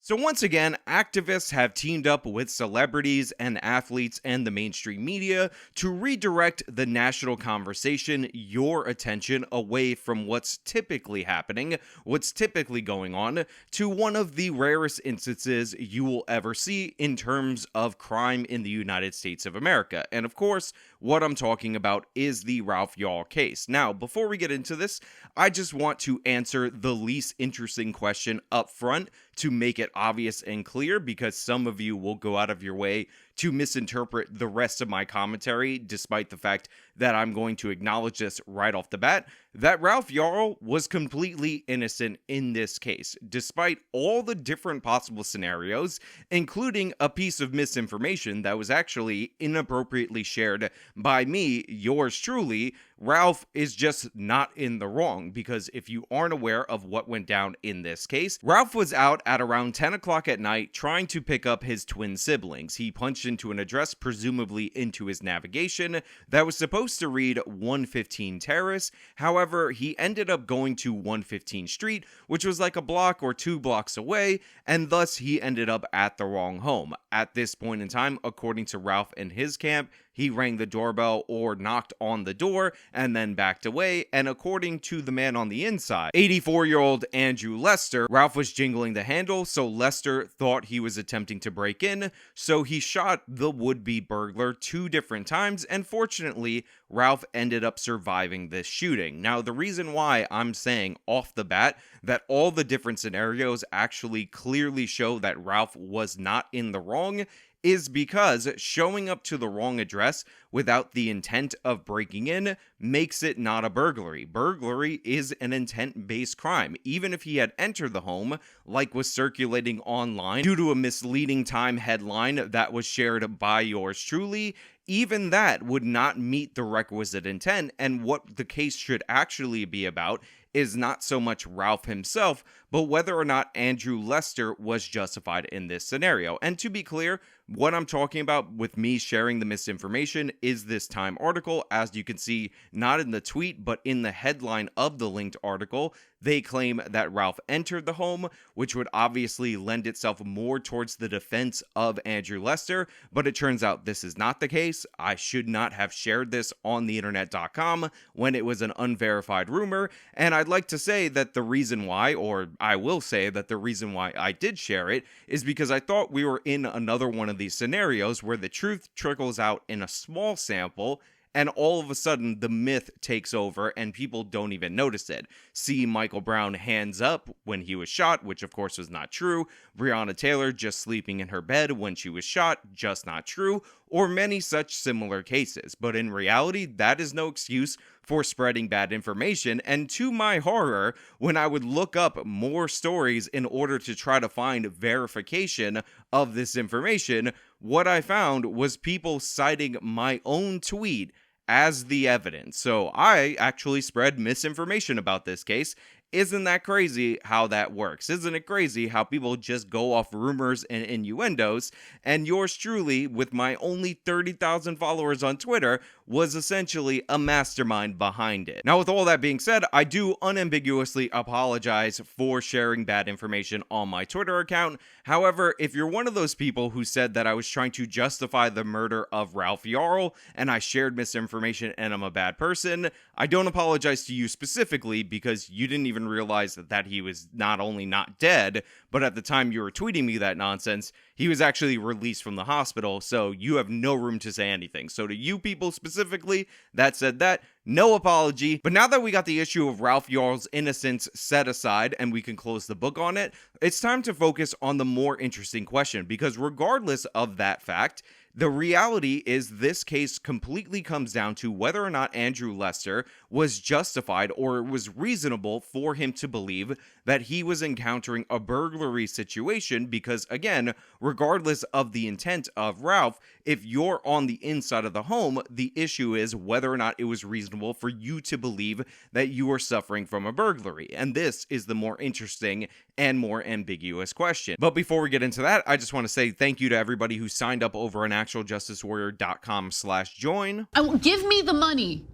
So once again, activists have teamed up with celebrities and athletes and the mainstream media to redirect the national conversation, your attention, away from what's typically happening, what's typically going on, to one of the rarest instances you will ever see in terms of crime in the United States of America. And of course, what I'm talking about is the Ralph Yarl case. Now, before we get into this, I just want to answer the least interesting question up front to make it obvious and clear, because some of you will go out of your way to misinterpret the rest of my commentary, despite the fact that I'm going to acknowledge this right off the bat, that Ralph Yarl was completely innocent in this case, despite all the different possible scenarios, including a piece of misinformation that was actually inappropriately shared by me, yours truly. Ralph is just not in the wrong, because if you aren't aware of what went down in this case, Ralph was out at around 10 o'clock at night trying to pick up his twin siblings. He punched into an address, presumably into his navigation, that was supposed to read 115 Terrace. However, he ended up going to 115 Street, which was like a block or 2 blocks away, and thus he ended up at the wrong home. At this point in time, according to Ralph and his camp, he rang the doorbell or knocked on the door and then backed away, and according to the man on the inside, 84-year-old Andrew Lester, Ralph was jingling the handle, so Lester thought he was attempting to break in, so he shot the would-be burglar 2 different times, and fortunately, Ralph ended up surviving this shooting. Now, the reason why I'm saying off the bat that all the different scenarios actually clearly show that Ralph was not in the wrong is because showing up to the wrong address without the intent of breaking in makes it not a burglary. Burglary is an intent-based crime. Even if he had entered the home, like was circulating online due to a misleading Time headline that was shared by yours truly, even that would not meet the requisite intent, and what the case should actually be about is not so much Ralph himself, but whether or not Andrew Lester was justified in this scenario. And to be clear, what I'm talking about with me sharing the misinformation is this Time article. As you can see, not in the tweet, but in the headline of the linked article, they claim that Ralph entered the home, which would obviously lend itself more towards the defense of Andrew Lester, but it turns out this is not the case. I should not have shared this on the internet.com when it was an unverified rumor, and I'd like to say that the reason why, or I will say that the reason why I did share it, is because I thought we were in another one of these scenarios where the truth trickles out in a small sample, and all of a sudden the myth takes over and people don't even notice it. See Michael Brown hands up when he was shot, which of course was not true. Breonna Taylor just sleeping in her bed when she was shot, just not true. Or many such similar cases. But in reality, that is no excuse for spreading bad information, and to my horror, when I would look up more stories in order to try to find verification of this information, what I found was people citing my own tweet as the evidence. So I actually spread misinformation about this case. Isn't that crazy how that works? Isn't it crazy how people just go off rumors and innuendos? And yours truly, with my only 30,000 followers on Twitter, was essentially a mastermind behind it. Now, with all that being said, I do unambiguously apologize for sharing bad information on my Twitter account. However, if you're one of those people who said that I was trying to justify the murder of Ralph Yarl and I shared misinformation and I'm a bad person, I don't apologize to you specifically because you didn't even realize that he was not only not dead, but at the time you were tweeting me that nonsense, he was actually released from the hospital, so you have no room to say anything. So to you people specifically that said that, no apology. But now that we got the issue of Ralph Yarl's innocence set aside and we can close the book on it, it's time to focus on the more interesting question, because regardless of that fact, the reality is this case completely comes down to whether or not Andrew Lester was justified or it was reasonable for him to believe that he was encountering a burglary situation, because again, regardless of the intent of Ralph, if you're on the inside of the home, the issue is whether or not it was reasonable for you to believe that you were suffering from a burglary. And this is the more interesting and more ambiguous question. But before we get into that, I just want to say thank you to everybody who signed up over on actualjusticewarrior.com/join. Give me the money.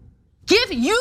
Give me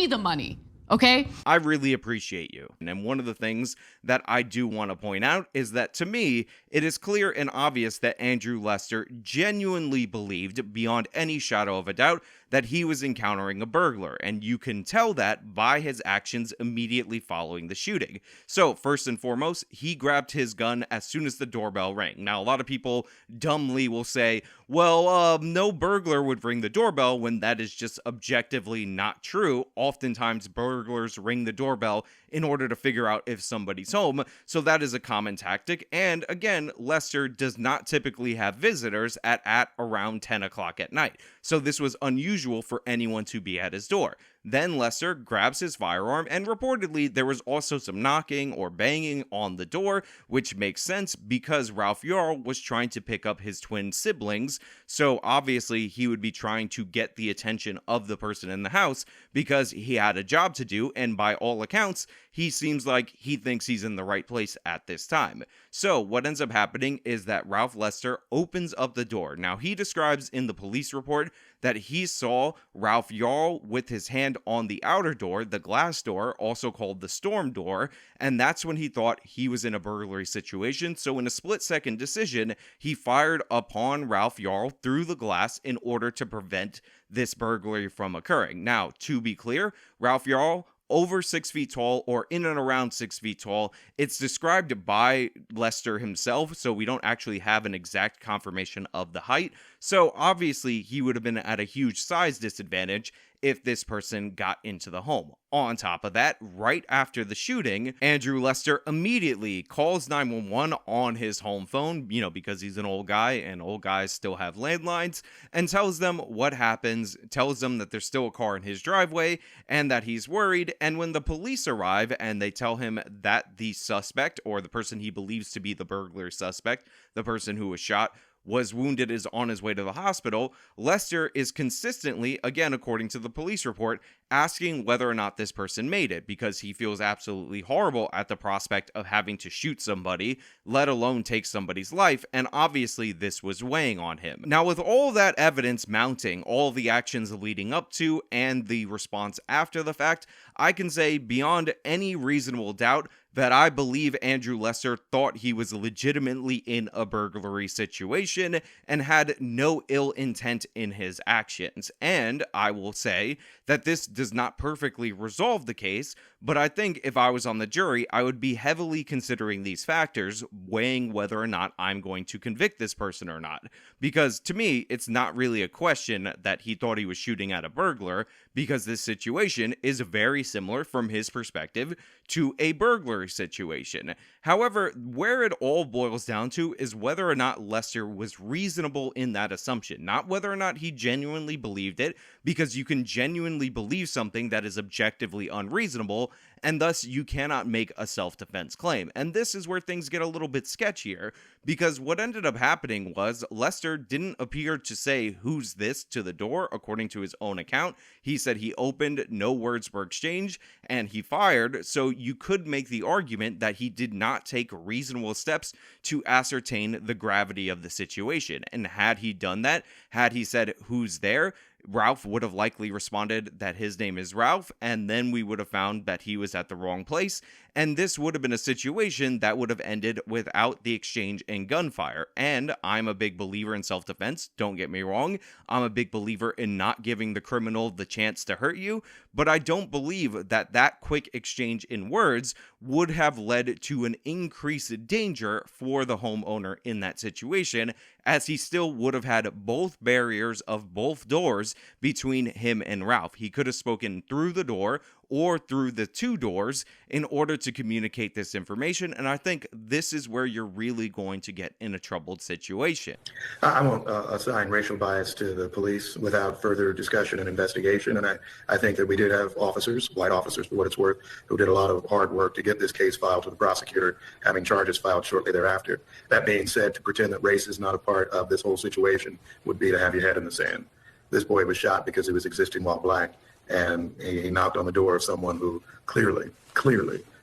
the money. Okay? I really appreciate you. And one of the things that I do want to point out is that to me, it is clear and obvious that Andrew Lester genuinely believed, beyond any shadow of a doubt, that he was encountering a burglar. And you can tell that by his actions immediately following the shooting. So, first and foremost, he grabbed his gun as soon as the doorbell rang. Now, a lot of people dumbly will say, well, no burglar would ring the doorbell, when that is just objectively not true. Oftentimes, burglars ring the doorbell in order to figure out if somebody's home, so that is a common tactic. And again, Lester does not typically have visitors at around 10 o'clock at night, so this was unusual for anyone to be at his door. Then Lester grabs his firearm, and reportedly there was also some knocking or banging on the door, which makes sense because Ralph Yarl was trying to pick up his twin siblings, so obviously he would be trying to get the attention of the person in the house because he had a job to do, and by all accounts, he seems like he thinks he's in the right place at this time. So what ends up happening is that Ralph Lester opens up the door. Now, he describes in the police report that he saw Ralph Yarl with his hand on the outer door, the glass door, also called the storm door, and that's when he thought he was in a burglary situation. So in a split-second decision, he fired upon Ralph Yarl through the glass in order to prevent this burglary from occurring. Now, to be clear, Ralph Yarl, over 6 feet tall, or in and around 6 feet tall. It's described by Lester himself, so we don't actually have an exact confirmation of the height. So obviously he would have been at a huge size disadvantage if this person got into the home. On top of that, right after the shooting, Andrew Lester immediately calls 911 on his home phone, because he's an old guy and old guys still have landlines, and tells them what happens, tells them that there's still a car in his driveway and that he's worried. And when the police arrive and they tell him that the suspect, or the person he believes to be the burglar suspect, the person who was shot, was wounded, is on his way to the hospital, Lester is consistently, again according to the police report, asking whether or not this person made it, because he feels absolutely horrible at the prospect of having to shoot somebody, let alone take somebody's life, and obviously this was weighing on him. Now, with all that evidence mounting, all the actions leading up to, and the response after the fact, I can say beyond any reasonable doubt that I believe Andrew Lester thought he was legitimately in a burglary situation and had no ill intent in his actions. And I will say that this does not perfectly resolve the case, but I think if I was on the jury, I would be heavily considering these factors, weighing whether or not I'm going to convict this person or not. Because to me, it's not really a question that he thought he was shooting at a burglar, because this situation is very similar from his perspective to a burglary situation. However, where it all boils down to is whether or not Lester was reasonable in that assumption, not whether or not he genuinely believed it, because you can genuinely believe something that is objectively unreasonable, and thus you cannot make a self-defense claim. And this is where things get a little bit sketchier, because what ended up happening was Lester didn't appear to say "who's this" to the door, according to his own account. He said he opened, no words were exchanged, and he fired. So you could make the argument that he did not take reasonable steps to ascertain the gravity of the situation. And had he done that, had he said "who's there," Ralph would have likely responded that his name is Ralph, and then we would have found that he was at the wrong place, and this would have been a situation that would have ended without the exchange and gunfire. And I'm a big believer in self-defense, don't get me wrong. I'm a big believer in not giving the criminal the chance to hurt you, but I don't believe that that quick exchange in words would have led to an increased danger for the homeowner in that situation, as he still would have had both barriers of both doors between him and Ralph. He could have spoken through the door or through the two doors in order to communicate this information, and I think this is where you're really going to get in a troubled situation. I won't assign racial bias to the police without further discussion and investigation, and I think that we did have officers, white officers for what it's worth, who did a lot of hard work to get this case filed to the prosecutor, having charges filed shortly thereafter. That being said, to pretend that race is not a part of this whole situation would be to have your head in the sand. This boy was shot because he was existing while black, and he knocked on the door of someone who clearly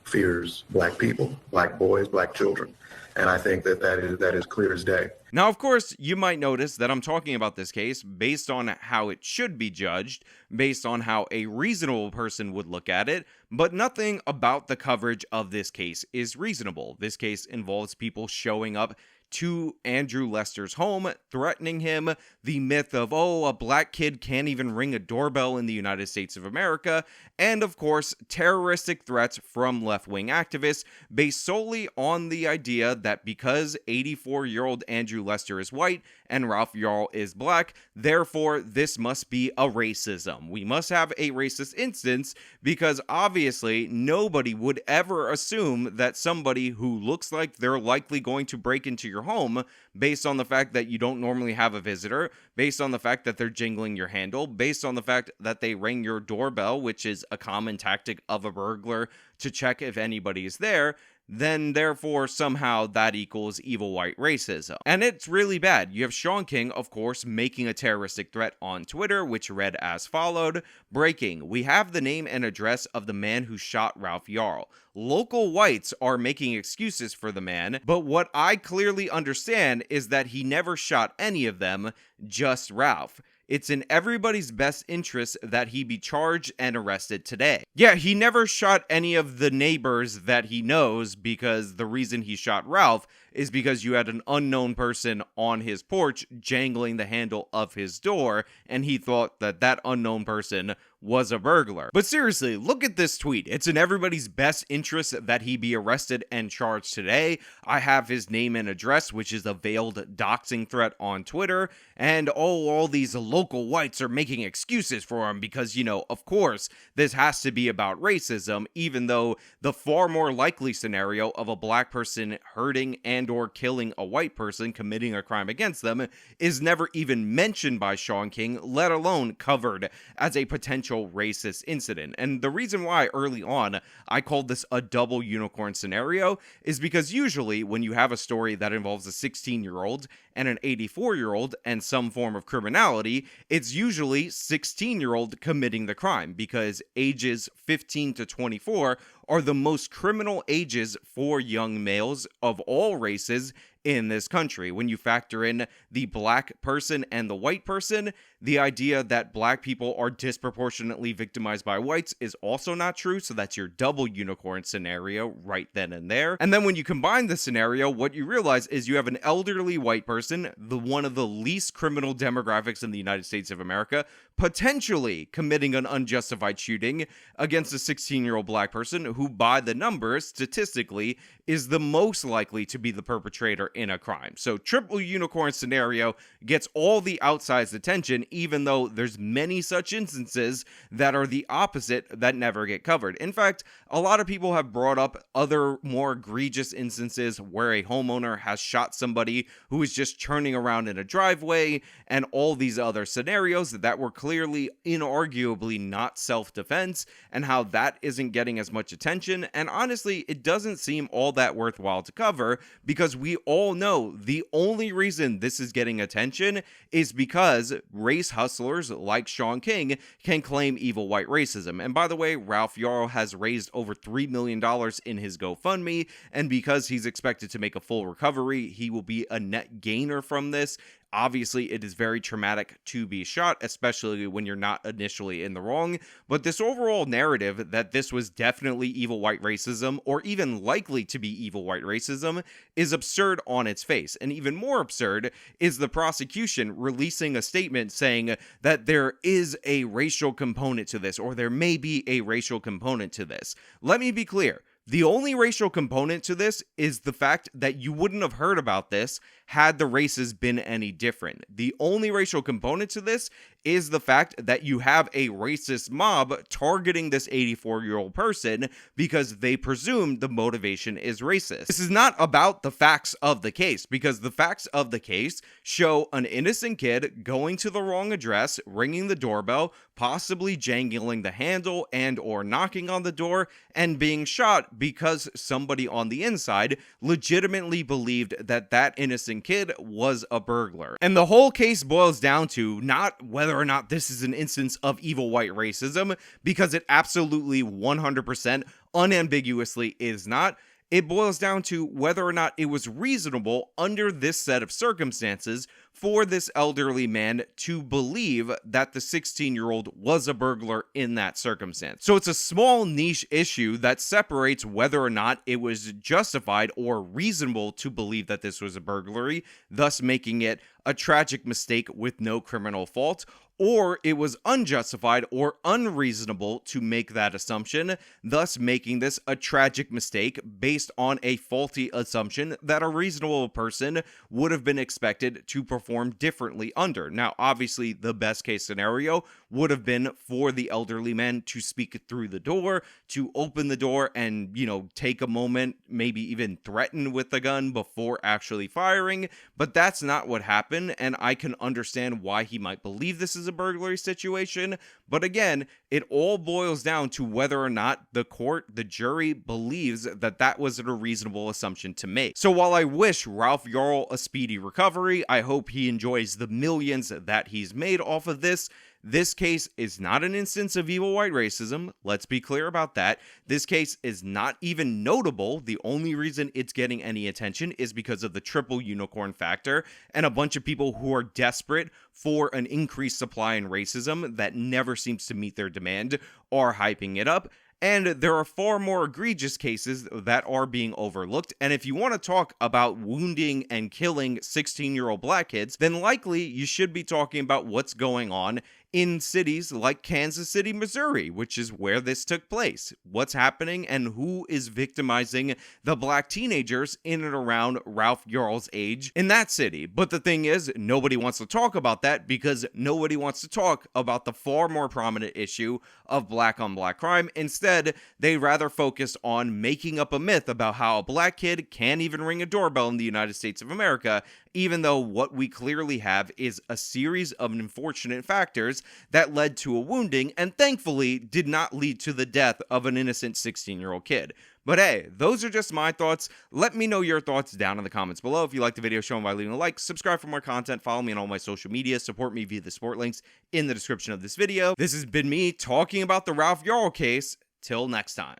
fears black people, black boys, black children. And I think that is clear as day. Now, of course, you might notice that I'm talking about this case based on how it should be judged, based on how a reasonable person would look at it, but nothing about the coverage of this case is reasonable. This case involves people showing up to Andrew Lester's home, threatening him, the myth of, oh, a black kid can't even ring a doorbell in the United States of America, and of course, terroristic threats from left-wing activists based solely on the idea that because 84-year-old Andrew Lester is white and Ralph Yarl is black, therefore this must be a racism. We must have a racist instance because obviously nobody would ever assume that somebody who looks like they're likely going to break into your home based on the fact that you don't normally have a visitor, based on the fact that they're jingling your handle, based on the fact that they ring your doorbell, which is a common tactic of a burglar to check if anybody is there, then therefore somehow that equals evil white racism. And it's really bad. You have Sean King, of course, making a terroristic threat on Twitter, which read as followed: breaking, we have the name and address of the man who shot Ralph Yarl. Local whites are making excuses for the man, but what I clearly understand is that he never shot any of them, just Ralph. It's in everybody's best interest that he be charged and arrested today. Yeah, he never shot any of the neighbors that he knows, because the reason he shot Ralph is because you had an unknown person on his porch jangling the handle of his door, and he thought that that unknown person was a burglar. But seriously, look at this tweet. It's in everybody's best interest that he be arrested and charged today. I have his name and address, which is a veiled doxing threat on Twitter, and all these local whites are making excuses for him because, you know, of course, this has to be about racism, even though the far more likely scenario of a black person hurting and or killing a white person committing a crime against them is never even mentioned by Sean King, let alone covered as a potential racist incident. And the reason why early on I called this a double unicorn scenario is because usually when you have a story that involves a 16-year-old and an 84-year-old and some form of criminality, it's usually 16-year-old committing the crime, because ages 15 to 24 are the most criminal ages for young males of all races in this country. When you factor in the black person and the white person, the idea that black people are disproportionately victimized by whites is also not true, so that's your double unicorn scenario right then and there. And then when you combine the scenario, what you realize is you have an elderly white person, one of the least criminal demographics in the United States of America, potentially committing an unjustified shooting against a 16-year-old black person who, by the numbers, statistically, is the most likely to be the perpetrator in a crime. So triple unicorn scenario gets all the outsized attention, even though there's many such instances that are the opposite that never get covered. In fact, a lot of people have brought up other more egregious instances where a homeowner has shot somebody who is just turning around in a driveway, and all these other scenarios that were clearly, inarguably not self-defense, and how that isn't getting as much attention. And honestly, it doesn't seem all that worthwhile to cover, because we all know the only reason this is getting attention is because race hustlers like Sean King can claim evil white racism. And by the way, Ralph Yarl has raised over $3 million in his GoFundMe, and because he's expected to make a full recovery, he will be a net gainer from this. Obviously, it is very traumatic to be shot, especially when you're not initially in the wrong, but this overall narrative that this was definitely evil white racism, or even likely to be evil white racism, is absurd on its face. And even more absurd is the prosecution releasing a statement saying that there is a racial component to this, or there may be a racial component to this. Let me be clear. The only racial component to this is the fact that you wouldn't have heard about this had the races been any different. The only racial component to this is the fact that you have a racist mob targeting this 84-year-old person because they presume the motivation is racist. This is not about the facts of the case, because the facts of the case show an innocent kid going to the wrong address, ringing the doorbell, possibly jangling the handle and or knocking on the door, and being shot because somebody on the inside legitimately believed that that innocent kid was a burglar. And the whole case boils down to not whether or not this is an instance of evil white racism, because it absolutely 100% unambiguously is not. It boils down to whether or not it was reasonable under this set of circumstances for this elderly man to believe that the 16-year-old was a burglar in that circumstance. So it's a small niche issue that separates whether or not it was justified or reasonable to believe that this was a burglary, thus making it a tragic mistake with no criminal fault, or it was unjustified or unreasonable to make that assumption, thus making this a tragic mistake based on a faulty assumption that a reasonable person would have been expected to perform differently under. Now, obviously, the best case scenario would have been for the elderly man to speak through the door, to open the door and, take a moment, maybe even threaten with the gun before actually firing, but that's not what happened, and I can understand why he might believe this is a burglary situation. But again, it all boils down to whether or not the court, the jury, believes that that was a reasonable assumption to make. So while I wish Ralph Yarl a speedy recovery, I hope he enjoys the millions that he's made off of this. This case is not an instance of evil white racism. Let's be clear about that. This case is not even notable. The only reason it's getting any attention is because of the triple unicorn factor and a bunch of people who are desperate for an increased supply in racism that never seems to meet their demand are hyping it up. And there are far more egregious cases that are being overlooked. And if you want to talk about wounding and killing 16-year-old black kids, then likely you should be talking about what's going on in cities like Kansas City, Missouri, which is where this took place. What's happening and who is victimizing the black teenagers in and around Ralph Yarl's age in that city. But the thing is, nobody wants to talk about that because nobody wants to talk about the far more prominent issue of black on black crime. Instead, they rather focus on making up a myth about how a black kid can't even ring a doorbell in the United States of America, even though what we clearly have is a series of unfortunate factors that led to a wounding and thankfully did not lead to the death of an innocent 16-year-old kid. But hey, those are just my thoughts. Let me know your thoughts down in the comments below. If you liked the video, show them by leaving a like, subscribe for more content, follow me on all my social media, support me via the support links in the description of this video. This has been me talking about the Ralph Yarl case. Till next time.